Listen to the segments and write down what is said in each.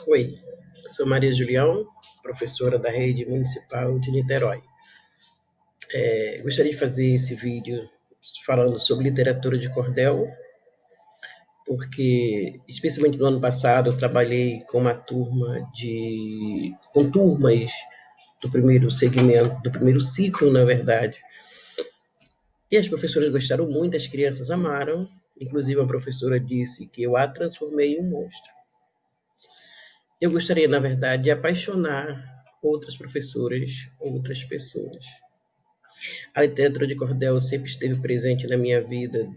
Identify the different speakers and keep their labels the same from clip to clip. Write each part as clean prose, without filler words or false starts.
Speaker 1: Oi, eu sou Maria Julião, professora da Rede Municipal de Niterói. Gostaria de fazer esse vídeo falando sobre literatura de cordel, porque, especialmente no ano passado, eu trabalhei com uma com turmas do primeiro segmento, do primeiro ciclo, na verdade. E as professoras gostaram muito, as crianças amaram, inclusive a professora disse que eu a transformei em um monstro. Eu gostaria, na verdade, de apaixonar outras professoras, outras pessoas. A literatura de cordel sempre esteve presente na minha vida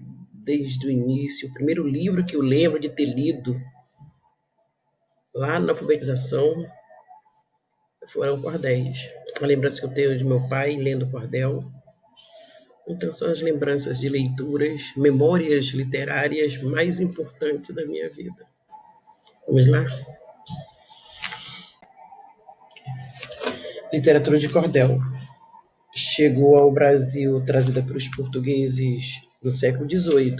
Speaker 1: desde o início. O primeiro livro que eu lembro de ter lido lá na alfabetização foram cordéis. A lembrança que eu tenho de meu pai lendo cordel. Então são as lembranças de leituras, memórias literárias mais importantes da minha vida. Vamos lá? Literatura de cordel. Chegou ao Brasil trazida pelos portugueses no século XVIII,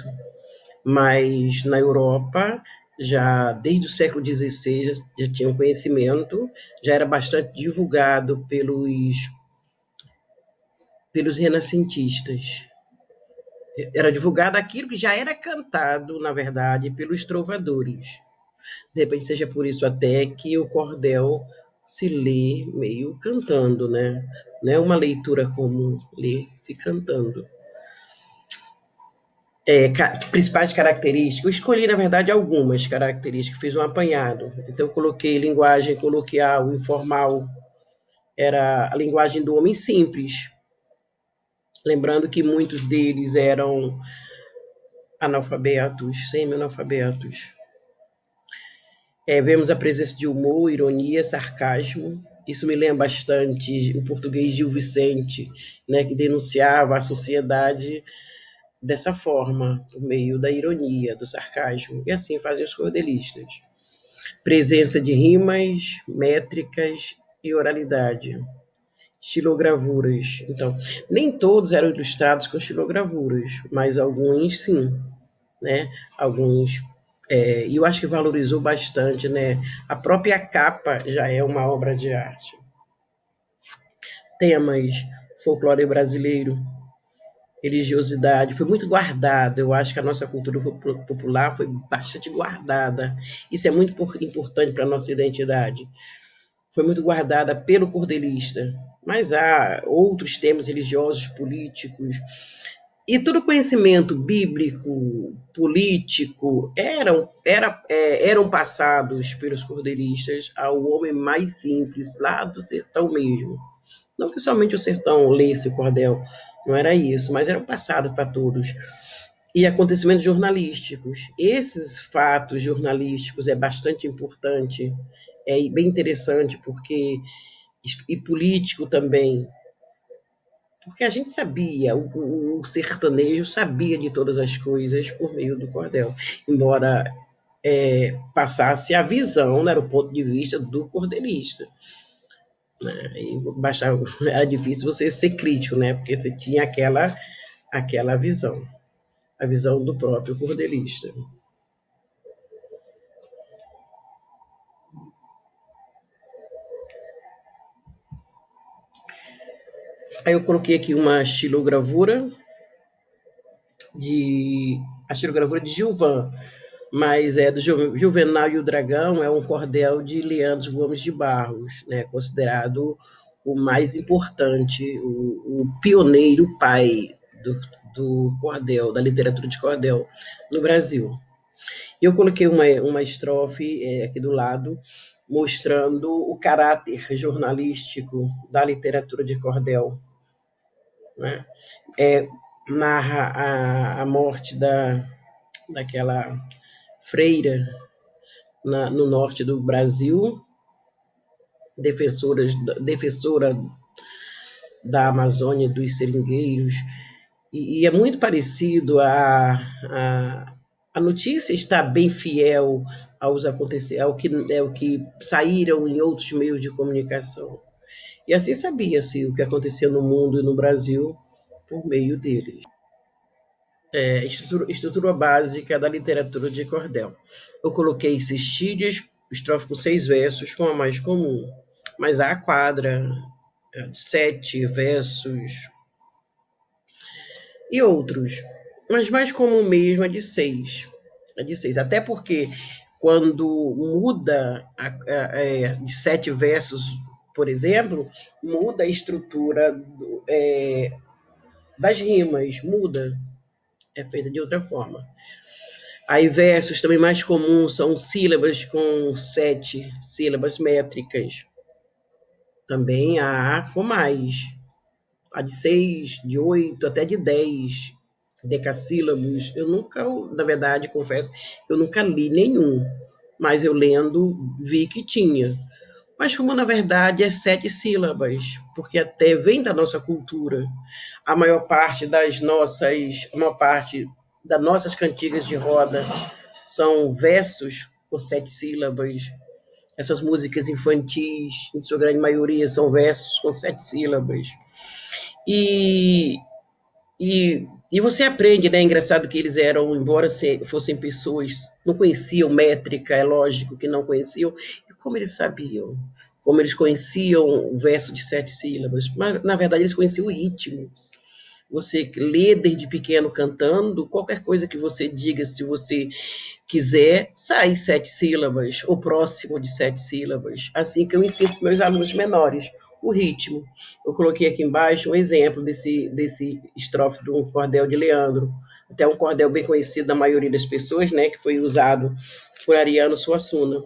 Speaker 1: mas na Europa, já desde o século XVI, já tinha um conhecimento, já era bastante divulgado pelos renascentistas. Era divulgado aquilo que já era cantado, na verdade, pelos trovadores. De repente, seja por isso até que o cordel se lê meio cantando, né? Não é uma leitura comum, lê-se cantando. Principais características. Eu escolhi, na verdade, algumas características, fiz um apanhado. Então, eu coloquei linguagem coloquial, informal, era a linguagem do homem simples. Lembrando que muitos deles eram analfabetos, semi-analfabetos. Vemos a presença de humor, ironia, sarcasmo. Isso me lembra bastante o português Gil Vicente, né, que denunciava a sociedade dessa forma, por meio da ironia, do sarcasmo, e assim fazem os cordelistas. Presença de rimas, métricas e oralidade. Estilogravuras. Então, nem todos eram ilustrados com estilogravuras, mas alguns sim, né? Alguns. E eu acho que valorizou bastante, né? A própria capa já é uma obra de arte. Temas, folclore brasileiro, religiosidade, foi muito guardada. Eu acho que a nossa cultura popular foi bastante guardada. Isso é muito importante para a nossa identidade. Foi muito guardada pelo cordelista. Mas há outros temas religiosos, políticos, e todo conhecimento bíblico, político, eram passados pelos cordelistas ao homem mais simples, lá do sertão mesmo. Não que somente o sertão lesse o cordel, não era isso, mas eram passados para todos. E acontecimentos jornalísticos. Esses fatos jornalísticos é bastante importante, é bem interessante, porque e político também, porque a gente sabia, o sertanejo sabia de todas as coisas por meio do cordel, embora passasse a visão, né, era o ponto de vista do cordelista. E bastava, era difícil você ser crítico, né? Porque você tinha aquela visão, a visão do próprio cordelista. Aí eu coloquei aqui uma estilogravura a estilogravura de Gilvan, mas é do Juvenal e o Dragão, é um cordel de Leandro Gomes de Barros, né? Considerado o mais importante, o pioneiro pai do cordel, da literatura de cordel no Brasil. Eu coloquei uma estrofe aqui do lado, mostrando o caráter jornalístico da literatura de cordel, né? Narra a morte daquela freira no norte do Brasil, defensora da Amazônia, dos seringueiros, e é muito parecido a notícia está bem fiel aos acontecimentos, ao que saíram em outros meios de comunicação. E assim sabia-se o que acontecia no mundo e no Brasil por meio deles. Estrutura básica da literatura de cordel. Eu coloquei cestídeos estrofe com 6 versos, com a mais comum. Mas há a quadra, a de 7 versos e outros. Mas mais comum mesmo é de 6. É de 6. Até porque quando muda de 7 versos, por exemplo, muda a estrutura das rimas, muda. É feita de outra forma. Aí versos também mais comuns são sílabas com 7 sílabas métricas. Também há com mais. Há de 6, de 8, até de 10 decassílabos. Eu nunca, na verdade, confesso, eu nunca li nenhum. Mas eu lendo vi que tinha. Mas como na verdade é 7 sílabas, porque até vem da nossa cultura. A maior parte das nossas cantigas de roda são versos com 7 sílabas. Essas músicas infantis, em sua grande maioria, são versos com 7 sílabas. E, e você aprende, né? É engraçado que eles eram, embora fossem pessoas, não conheciam métrica, é lógico que não conheciam, e como eles sabiam? Como eles conheciam o verso de 7 sílabas? Mas, na verdade, eles conheciam o ritmo. Você lê desde pequeno cantando, qualquer coisa que você diga, se você quiser, sai 7 sílabas, ou próximo de 7 sílabas. Assim que eu ensino para meus alunos menores o ritmo. Eu coloquei aqui embaixo um exemplo desse estrofe do cordel de Leandro, até um cordel bem conhecido da maioria das pessoas, né, que foi usado por Ariano Suassuna.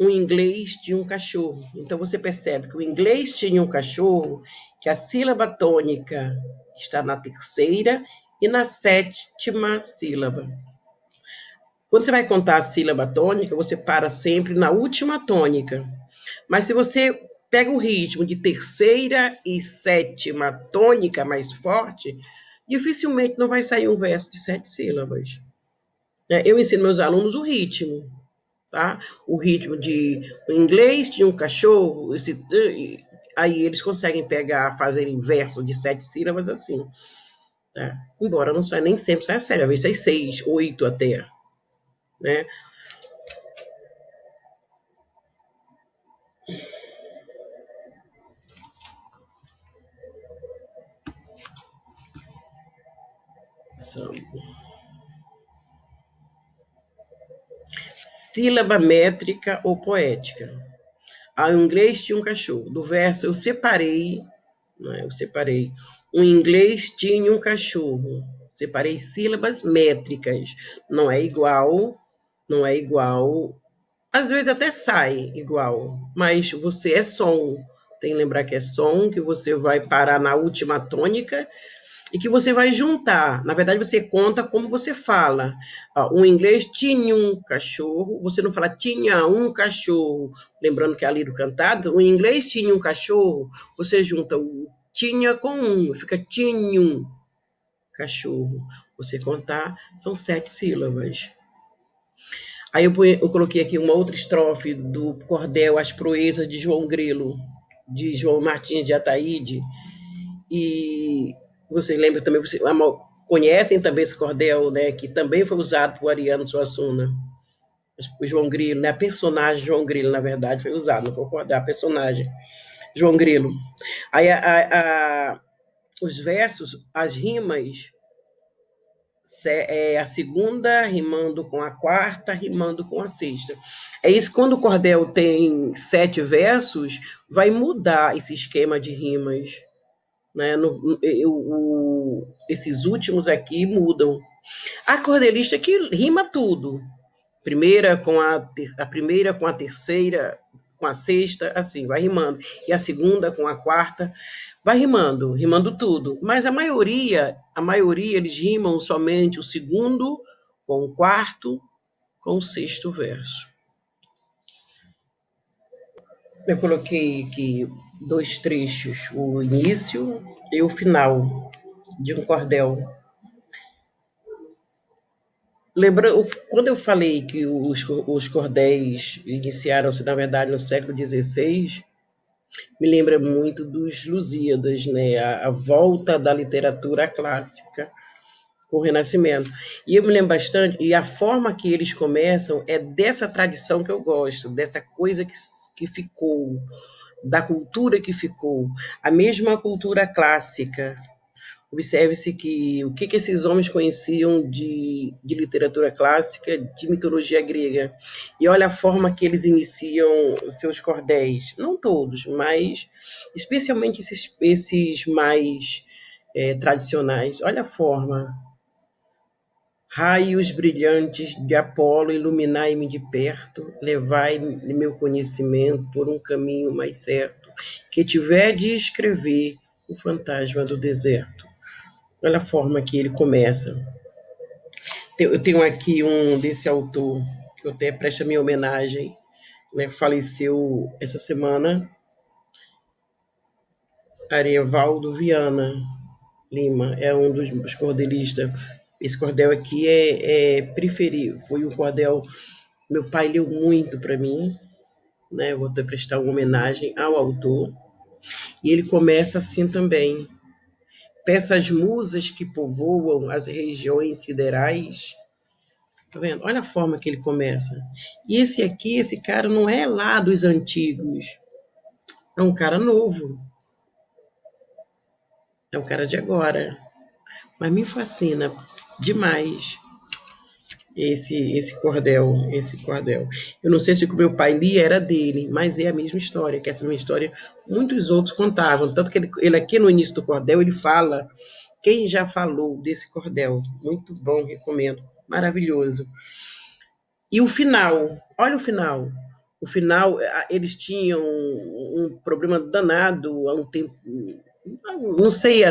Speaker 1: Um inglês tinha um cachorro. Então você percebe que o inglês tinha um cachorro, que a sílaba tônica está na terceira e na sétima sílaba. Quando você vai contar a sílaba tônica, você para sempre na última tônica. Mas se você pega o ritmo de terceira e sétima tônica mais forte, dificilmente não vai sair um verso de 7 sílabas. Eu ensino meus alunos o ritmo, tá? O ritmo de o inglês tinha um cachorro, aí eles conseguem pegar, fazer verso de 7 sílabas assim, tá? Embora não saia, nem sempre saia sério, às vezes sai 6, 8 até, né? Sílaba métrica ou poética. O inglês tinha um cachorro. Do verso eu separei, né, eu separei. O inglês tinha um cachorro. Separei sílabas métricas. Não é igual, não é igual. Às vezes até sai igual, mas você é som. Tem que lembrar que é som, que você vai parar na última tônica e que você vai juntar. Na verdade, você conta como você fala. O inglês tinha um cachorro, você não fala tinha um cachorro, lembrando que é ali do cantado, o inglês tinha um cachorro, você junta o tinha com um, fica tinha um cachorro. Você contar, são 7 sílabas. Aí eu coloquei aqui uma outra estrofe do cordel As Proezas de João Grilo, de João Martins de Ataíde, e você lembra também, você conhecem também esse cordel, né, que também foi usado por Ariano Suassuna, o João Grilo, né, a personagem João Grilo, na verdade, foi usado, não foi o cordel, a personagem João Grilo. Aí os versos, as rimas, a segunda rimando com a quarta, rimando com a sexta. É isso, quando o cordel tem 7 versos, vai mudar esse esquema de rimas, né? Esses últimos aqui mudam. Há cordelista que rima tudo. A primeira com a terceira, com a sexta, assim, vai rimando. E a segunda com a quarta, vai rimando, rimando tudo. Mas a maioria eles rimam somente o segundo com o quarto, com o sexto verso. Eu coloquei aqui 2 trechos, o início e o final de um cordel. Lembra, quando eu falei que os cordéis iniciaram-se, na verdade, no século XVI, me lembra muito dos Lusíadas, né? A volta da literatura clássica com o Renascimento. E eu me lembro bastante, e a forma que eles começam é dessa tradição que eu gosto, dessa coisa que ficou, da cultura que ficou, a mesma cultura clássica. Observe-se que o que esses homens conheciam de literatura clássica, de mitologia grega. E olha a forma que eles iniciam os seus cordéis. Não todos, mas especialmente esses mais tradicionais. Olha a forma. Raios brilhantes de Apolo, iluminai-me de perto, levai-me meu conhecimento por um caminho mais certo, que tiver de escrever o fantasma do deserto. Olha a forma que ele começa. Eu tenho aqui um desse autor, que eu até presto a minha homenagem, né? Faleceu essa semana, Arievaldo Viana Lima, é um dos cordelistas. Esse cordel aqui é preferido, foi um cordel, meu pai leu muito para mim, né? Eu vou até prestar uma homenagem ao autor. E ele começa assim também. Peça as musas que povoam as regiões siderais. Tá vendo? Olha a forma que ele começa. E esse aqui, esse cara não é lá dos antigos. É um cara novo. É um cara de agora. Mas me fascina demais esse cordel. Eu não sei se o que meu pai lia era dele, mas é a mesma história, que essa mesma história muitos outros contavam. Tanto que ele aqui no início do cordel, ele fala quem já falou desse cordel. Muito bom, recomendo. Maravilhoso. E o final, olha o final. O final, eles tinham um problema danado há um tempo, não sei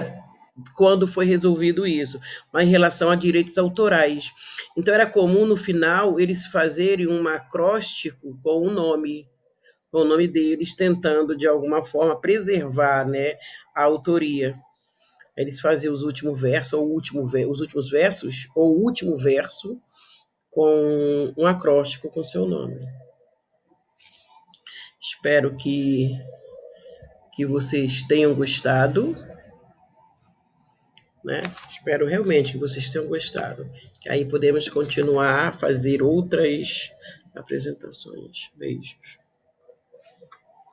Speaker 1: quando foi resolvido isso, mas em relação a direitos autorais. Então era comum no final eles fazerem um acróstico com o nome deles, tentando de alguma forma preservar, né, a autoria. Eles faziam os últimos versos, ou os últimos versos, ou o último verso, com um acróstico com seu nome. Espero que vocês tenham gostado, né? Espero realmente que vocês tenham gostado. Que aí podemos continuar a fazer outras apresentações. Beijos.